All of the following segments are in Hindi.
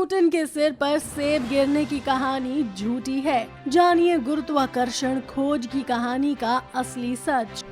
न्यूटन के सिर पर सेब गिरने की कहानी झूठी है। जानिए गुरुत्वाकर्षण खोज की कहानी का असली सच।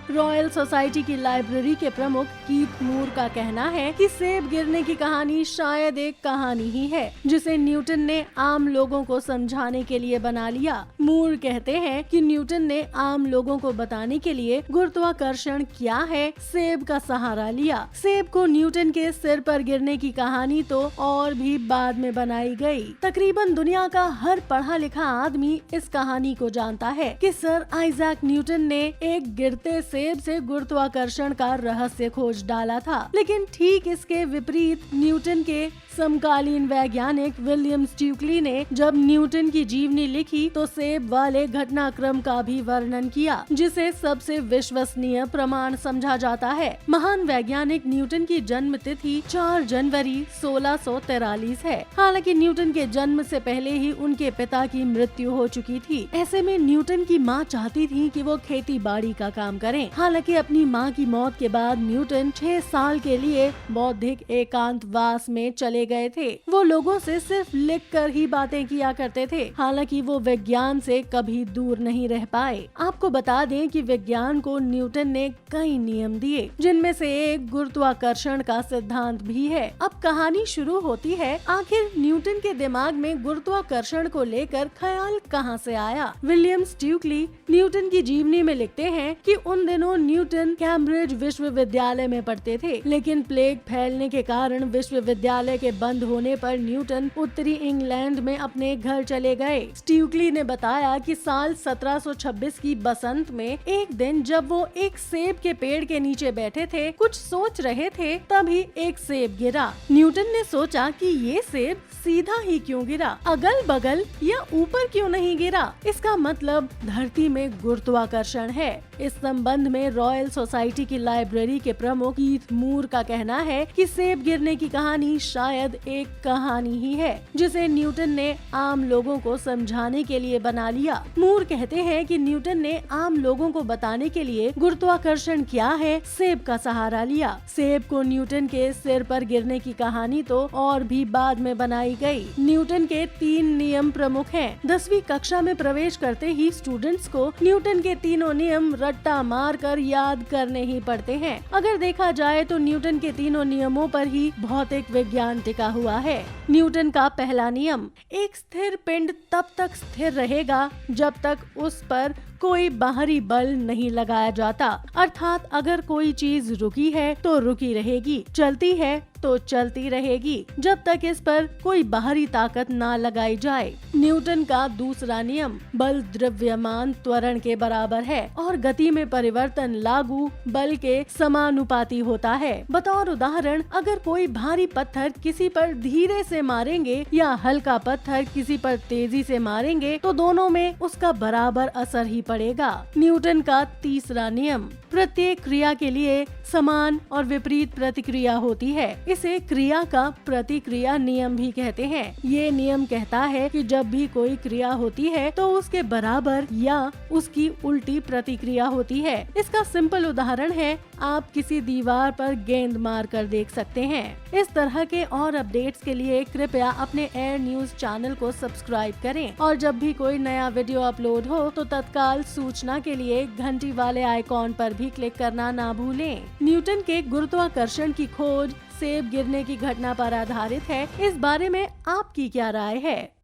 रॉयल सोसाइटी की लाइब्रेरी के प्रमुख कीथ मूर का कहना है कि सेब गिरने की कहानी शायद एक कहानी ही है जिसे न्यूटन ने आम लोगों को समझाने के लिए बना लिया। मूर कहते हैं कि न्यूटन ने आम लोगों को बताने के लिए गुरुत्वाकर्षण क्या है सेब का सहारा लिया। सेब को न्यूटन के सिर पर गिरने की कहानी तो और भी बाद में बनाई गई। तकरीबन दुनिया का हर पढ़ा लिखा आदमी इस कहानी को जानता है कि सर आइजैक न्यूटन ने एक गिरते सेब से गुरुत्वाकर्षण का रहस्य खोज डाला था। लेकिन ठीक इसके विपरीत न्यूटन के समकालीन वैज्ञानिक विलियम स्ट्यूकली ने जब न्यूटन की जीवनी लिखी तो सेब वाले घटनाक्रम का भी वर्णन किया जिसे सबसे विश्वसनीय प्रमाण समझा जाता है। महान वैज्ञानिक न्यूटन की जन्म तिथि 4 जनवरी 1643 है। हालांकि न्यूटन के जन्म से पहले ही उनके पिता की मृत्यु हो चुकी थी। ऐसे में न्यूटन की माँ चाहती थी कि वो खेती बाड़ी का काम करें। हालांकि अपनी माँ की मौत के बाद न्यूटन 6 साल के लिए बौद्धिक एकांतवास में चले गए थे। वो लोगों से सिर्फ लिखकर ही बातें किया करते थे। हालांकि वो विज्ञान से कभी दूर नहीं रह पाए। आपको बता दें कि विज्ञान को न्यूटन ने कई नियम दिए जिनमें से एक गुरुत्वाकर्षण का सिद्धांत भी है। अब कहानी शुरू होती है। आखिर न्यूटन के दिमाग में गुरुत्वाकर्षण को लेकर ख्याल कहां से आया? विलियम स्ट्यूकली न्यूटन की जीवनी में लिखते हैं कि उन दिनों न्यूटन कैम्ब्रिज विश्वविद्यालय में पढ़ते थे, लेकिन प्लेग फैलने के कारण विश्वविद्यालय के बंद होने पर न्यूटन उत्तरी इंग्लैंड में अपने घर चले गए। स्ट्यूकली ने बताया कि साल 1726 की बसंत में एक दिन जब वो एक सेब के पेड़ के नीचे बैठे थे, कुछ सोच रहे थे, तभी एक सेब गिरा। न्यूटन ने सोचा कि ये सेब सीधा ही क्यों गिरा, अगल बगल या ऊपर क्यों नहीं गिरा? इसका मतलब धरती में गुरुत्वाकर्षण है। इस संबंध में रॉयल सोसाइटी की लाइब्रेरी के प्रमुख कीथ मूर का कहना है कि सेब गिरने की कहानी शायद एक कहानी ही है जिसे न्यूटन ने आम लोगों को समझाने के लिए बना लिया। मूर कहते हैं कि न्यूटन ने आम लोगों को बताने के लिए गुरुत्वाकर्षण क्या है सेब का सहारा लिया। सेब को न्यूटन के सिर पर गिरने की कहानी तो और भी बाद में बनाई गई। न्यूटन के 3 नियम प्रमुख हैं। 10वीं कक्षा में प्रवेश करते ही स्टूडेंट्स को न्यूटन के तीनों नियम रट्टा मार कर याद करने ही पड़ते हैं। अगर देखा जाए तो न्यूटन के तीनों नियमों पर ही भौतिक विज्ञान टिका हुआ है। न्यूटन का पहला नियम, एक स्थिर पिंड तब तक स्थिर रहेगा जब तक उस पर कोई बाहरी बल नहीं लगाया जाता। अर्थात अगर कोई चीज रुकी है तो रुकी रहेगी, चलती है तो चलती रहेगी जब तक इस पर कोई बाहरी ताकत ना लगाई जाए। न्यूटन का दूसरा नियम, बल द्रव्यमान त्वरण के बराबर है और गति में परिवर्तन लागू बल के समानुपाती होता है। बतौर उदाहरण, अगर कोई भारी पत्थर किसी पर धीरे से मारेंगे या हल्का पत्थर किसी पर तेजी से मारेंगे तो दोनों में उसका बराबर असर ही पड़ेगा। न्यूटन का तीसरा नियम, प्रत्येक क्रिया के लिए समान और विपरीत प्रतिक्रिया होती है। इसे क्रिया का प्रतिक्रिया नियम भी कहते हैं। ये नियम कहता है कि जब भी कोई क्रिया होती है तो उसके बराबर या उसकी उल्टी प्रतिक्रिया होती है। इसका सिंपल उदाहरण है, आप किसी दीवार पर गेंद मार कर देख सकते हैं। इस तरह के और अपडेट्स के लिए कृपया अपने एयर न्यूज चैनल को सब्सक्राइब करें और जब भी कोई नया वीडियो अपलोड हो तो तत्काल सूचना के लिए घंटी वाले आइकॉन पर भी क्लिक करना ना भूलें। न्यूटन के गुरुत्वाकर्षण की खोज सेब गिरने की घटना पर आधारित है। इस बारे में आपकी क्या राय है?